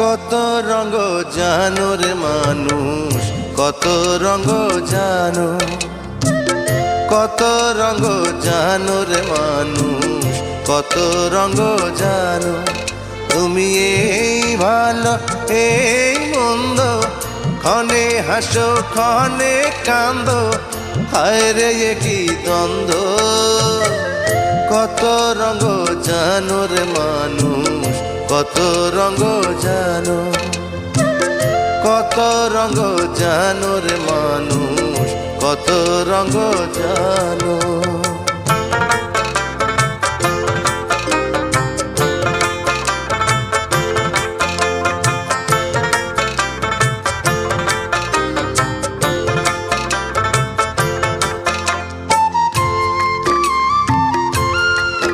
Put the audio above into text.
কত রঙ জানো রে মানুষ, কত রঙ জানো, কত রঙ জানো রে মানুষ, কত রঙ জানো। তুমি এই ভালো এই মন্দ, ক্ষণে হাসো ক্ষণে কান্দো, হায় রে কি দ্বন্দ্ব। কত রঙ জানো রে মানুষ, কত রঙ জানো, কত রঙ জানো রে মানুষ, কত রঙ জানো।